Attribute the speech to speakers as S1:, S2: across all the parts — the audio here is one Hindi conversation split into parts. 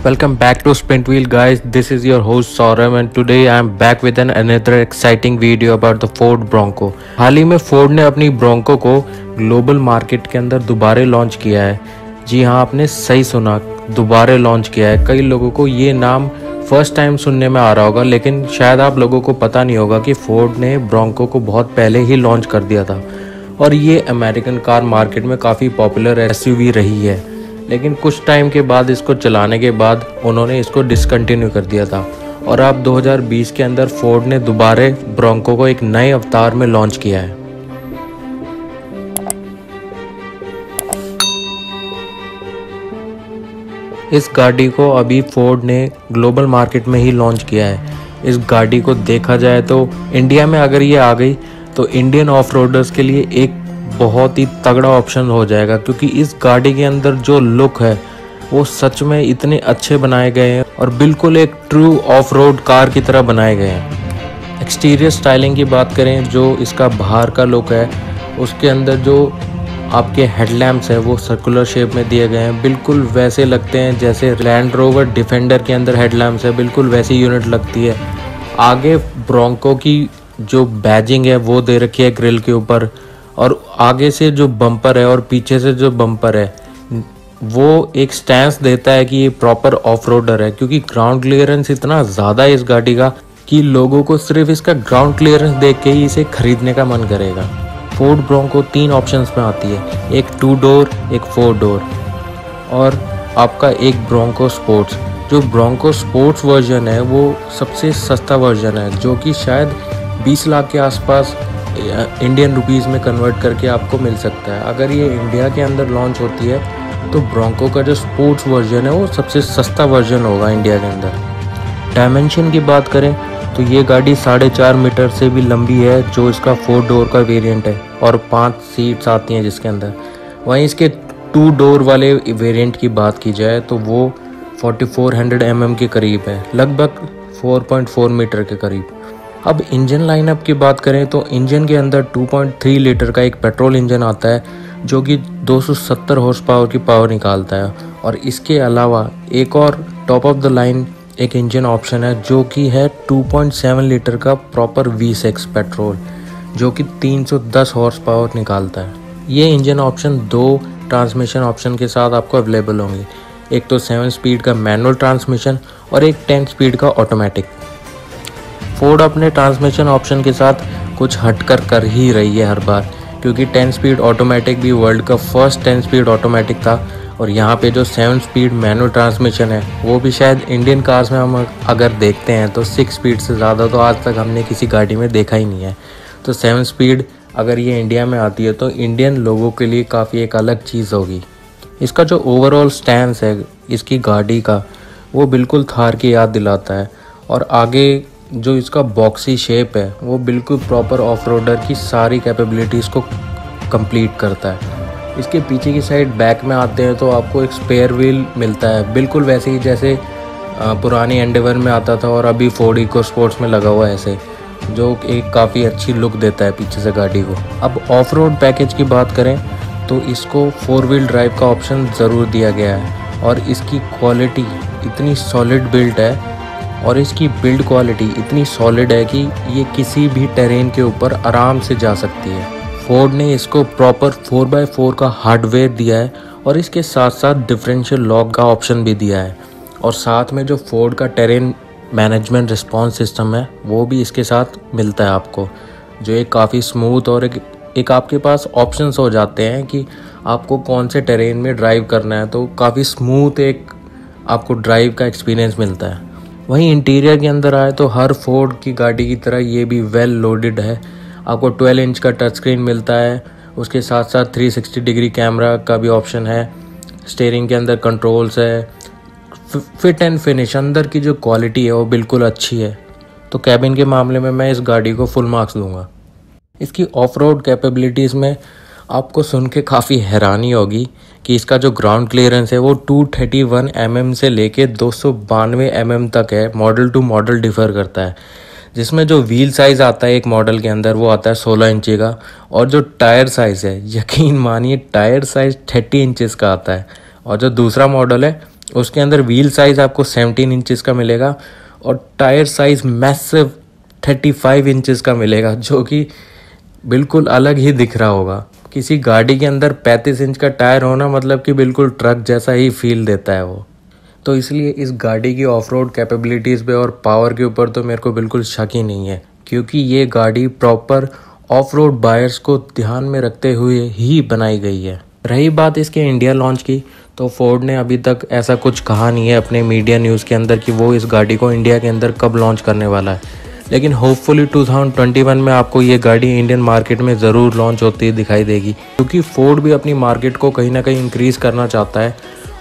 S1: Welcome back to Sprint Wheel guys. This is your host Saurabh and today I am back with another exciting video about the Ford Bronco. हाल ही में फोर्ड ने अपनी ब्रोंको को ग्लोबल मार्केट के अंदर दोबारा लॉन्च किया है। जी हाँ, आपने सही सुना, दोबारा लॉन्च किया है। कई लोगों को ये नाम फर्स्ट टाइम सुनने में आ रहा होगा, लेकिन शायद आप लोगों को पता नहीं होगा कि फोर्ड ने ब्रोंको को बहुत पहले ही लॉन्च कर दिया था और ये अमेरिकन कार मार्केट में काफ़ी पॉपुलर एसयूवी रही है। लेकिन कुछ टाइम के बाद इसको चलाने के बाद उन्होंने इसको डिसकंटिन्यू कर दिया था और अब 2020 के अंदर फोर्ड ने दोबारा ब्रोंको को एक नए अवतार में लॉन्च किया है। इस गाड़ी को अभी फोर्ड ने ग्लोबल मार्केट में ही लॉन्च किया है। इस गाड़ी को देखा जाए तो इंडिया में अगर ये आ गई तो इंडियन ऑफ रोडर्स के लिए एक बहुत ही तगड़ा ऑप्शन हो जाएगा, क्योंकि इस गाड़ी के अंदर जो लुक है वो सच में इतने अच्छे बनाए गए हैं और बिल्कुल एक ट्रू ऑफ रोड कार की तरह बनाए गए हैं। एक्सटीरियर स्टाइलिंग की बात करें, जो इसका बाहर का लुक है उसके अंदर जो आपके हेडलैम्प्स है वो सर्कुलर शेप में दिए गए हैं। बिल्कुल वैसे लगते हैं जैसे लैंड रोवर डिफेंडर के अंदर हेडलैम्प्स है, बिल्कुल वैसी यूनिट लगती है। आगे ब्रोंको की जो बैजिंग है वो दे रखी है ग्रिल के ऊपर, और आगे से जो बम्पर है और पीछे से जो बम्पर है वो एक स्टैंस देता है कि ये प्रॉपर ऑफ रोडर है, क्योंकि ग्राउंड क्लियरेंस इतना ज़्यादा है इस गाड़ी का कि लोगों को सिर्फ इसका ग्राउंड क्लियरेंस देख के ही इसे खरीदने का मन करेगा। फोर्ड ब्रोंको 3 ऑप्शंस में आती है, एक 2 डोर, एक 4 डोर और आपका एक ब्रोंको स्पोर्ट्स। जो ब्रोंको स्पोर्ट्स वर्जन है वो सबसे सस्ता वर्जन है, जो कि शायद 20 लाख के आसपास इंडियन रुपीज़ में कन्वर्ट करके आपको मिल सकता है। अगर ये इंडिया के अंदर लॉन्च होती है तो ब्रोंको का जो स्पोर्ट्स वर्जन है वो सबसे सस्ता वर्जन होगा इंडिया के अंदर। डायमेंशन की बात करें तो ये गाड़ी 4.5 मीटर से भी लंबी है, जो इसका 4 डोर का वेरिएंट है और 5 सीट्स आती हैं जिसके अंदर। वहीं इसके 2 डोर वाले वेरिएंट की बात की जाए तो वो 4400 mm के करीब है, लगभग 4.4 मीटर के करीब। अब इंजन लाइनअप की बात करें तो इंजन के अंदर 2.3 लीटर का एक पेट्रोल इंजन आता है, जो कि 270 हॉर्स पावर की पावर निकालता है। और इसके अलावा एक और टॉप ऑफ द लाइन एक इंजन ऑप्शन है, जो कि है 2.7 लीटर का प्रॉपर V6 पेट्रोल, जो कि 310 हॉर्स पावर निकालता है। ये इंजन ऑप्शन 2 ट्रांसमिशन ऑप्शन के साथ आपको अवेलेबल होंगे, एक तो 7 स्पीड का मैनुअल ट्रांसमिशन और एक 10 स्पीड का ऑटोमेटिक। फोर्ड अपने ट्रांसमिशन ऑप्शन के साथ कुछ हटकर कर ही रही है हर बार, क्योंकि 10 स्पीड ऑटोमेटिक भी वर्ल्ड का फर्स्ट 10 स्पीड ऑटोमेटिक था और यहाँ पे जो 7 स्पीड मैनुअल ट्रांसमिशन है वो भी शायद इंडियन कार्स में हम अगर देखते हैं तो 6 स्पीड से ज़्यादा तो आज तक हमने किसी गाड़ी में देखा ही नहीं है। तो 7 स्पीड अगर ये इंडिया में आती है तो इंडियन लोगों के लिए काफ़ी एक अलग चीज़ होगी। इसका जो ओवरऑल स्टैंस है इसकी गाड़ी का वो बिल्कुल थार की याद दिलाता है, और आगे जो इसका बॉक्सी शेप है वो बिल्कुल प्रॉपर ऑफ रोडर की सारी कैपेबिलिटीज़ को कंप्लीट करता है। इसके पीछे की साइड बैक में आते हैं तो आपको एक स्पेयर व्हील मिलता है, बिल्कुल वैसे ही जैसे पुरानी एंडेवर में आता था और अभी फोर्ड इको स्पोर्ट्स में लगा हुआ है ऐसे, जो एक काफ़ी अच्छी लुक देता है पीछे से गाड़ी को। अब ऑफ रोड पैकेज की बात करें तो इसको 4 व्हील ड्राइव का ऑप्शन ज़रूर दिया गया है, और इसकी क्वालिटी इतनी सॉलिड बिल्ड है और इसकी बिल्ड क्वालिटी इतनी सॉलिड है कि ये किसी भी टेरेन के ऊपर आराम से जा सकती है। फोर्ड ने इसको प्रॉपर 4x4 का हार्डवेयर दिया है और इसके साथ साथ डिफरेंशियल लॉक का ऑप्शन भी दिया है, और साथ में जो फोर्ड का टेरेन मैनेजमेंट रिस्पॉन्स सिस्टम है वो भी इसके साथ मिलता है आपको, जो एक काफ़ी स्मूथ और एक आपके पास ऑप्शंस हो जाते हैं कि आपको कौन से टेरेन में ड्राइव करना है, तो काफ़ी स्मूथ एक आपको ड्राइव का एक्सपीरियंस मिलता है। वहीं इंटीरियर के अंदर आए तो हर फोर्ड की गाड़ी की तरह ये भी वेल लोडेड है। आपको 12 इंच का टच स्क्रीन मिलता है, उसके साथ साथ 360 डिग्री कैमरा का भी ऑप्शन है। स्टीयरिंग के अंदर कंट्रोल्स है। फिट एंड फिनिश अंदर की जो क्वालिटी है वो बिल्कुल अच्छी है। तो कैबिन के मामले में मैं इस गाड़ी को फुल मार्क्स दूंगा। इसकी ऑफ रोड कैपेबिलिटीज़ में आपको सुन के काफ़ी हैरानी होगी कि इसका जो ग्राउंड क्लियरेंस है वो 231 mm से लेके 292 mm तक है। मॉडल टू मॉडल डिफ़र करता है, जिसमें जो व्हील साइज़ आता है एक मॉडल के अंदर वो आता है 16 इंची का, और जो टायर साइज़ है यकीन मानिए टायर साइज़ 30 इंचेस का आता है, और जो दूसरा मॉडल है उसके अंदर व्हील साइज़ आपको 17 इंचज़ का मिलेगा और टायर साइज़ मैसिव 35 इंचज़ का मिलेगा, जो कि बिल्कुल अलग ही दिख रहा होगा। किसी गाड़ी के अंदर 35 इंच का टायर होना मतलब कि बिल्कुल ट्रक जैसा ही फील देता है वो। तो इसलिए इस गाड़ी की ऑफ रोड कैपेबिलिटीज़ पे और पावर के ऊपर तो मेरे को बिल्कुल शक ही नहीं है, क्योंकि ये गाड़ी प्रॉपर ऑफ रोड बायर्स को ध्यान में रखते हुए ही बनाई गई है। रही बात इसके इंडिया लॉन्च की, तो फोर्ड ने अभी तक ऐसा कुछ कहा नहीं है अपने मीडिया न्यूज़ के अंदर कि वो इस गाड़ी को इंडिया के अंदर कब लॉन्च करने वाला है। लेकिन होपफुली 2021 में आपको ये गाड़ी इंडियन मार्केट में ज़रूर लॉन्च होती दिखाई देगी, क्योंकि फोर्ड भी अपनी मार्केट को कहीं ना कहीं इंक्रीज़ करना चाहता है।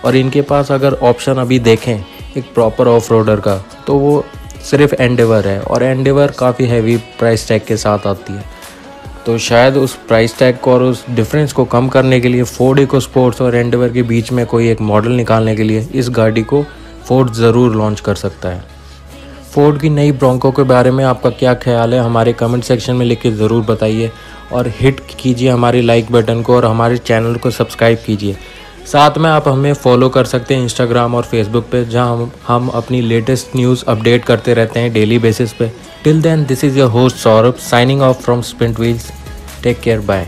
S1: और इनके पास अगर ऑप्शन अभी देखें एक प्रॉपर ऑफ रोडर का, तो वो सिर्फ एंडेवर है, और एंडेवर काफ़ी हैवी प्राइस टैग के साथ आती है। तो शायद उस प्राइस टैग को और उस डिफरेंस को कम करने के लिए फोर्ड इकोस्पोर्ट्स और एंडेवर के बीच में कोई एक मॉडल निकालने के लिए इस गाड़ी को फोर्ड ज़रूर लॉन्च कर सकता है। फोर्ड की नई ब्रोंको के बारे में आपका क्या ख्याल है, हमारे कमेंट सेक्शन में लिख के ज़रूर बताइए, और हिट कीजिए हमारे लाइक बटन को और हमारे चैनल को सब्सक्राइब कीजिए। साथ में आप हमें फॉलो कर सकते हैं इंस्टाग्राम और फेसबुक पे, जहां हम अपनी लेटेस्ट न्यूज़ अपडेट करते रहते हैं डेली बेसिस पे। Till then, this is your host Saurabh signing off from Sprint Wheels. Take care, bye.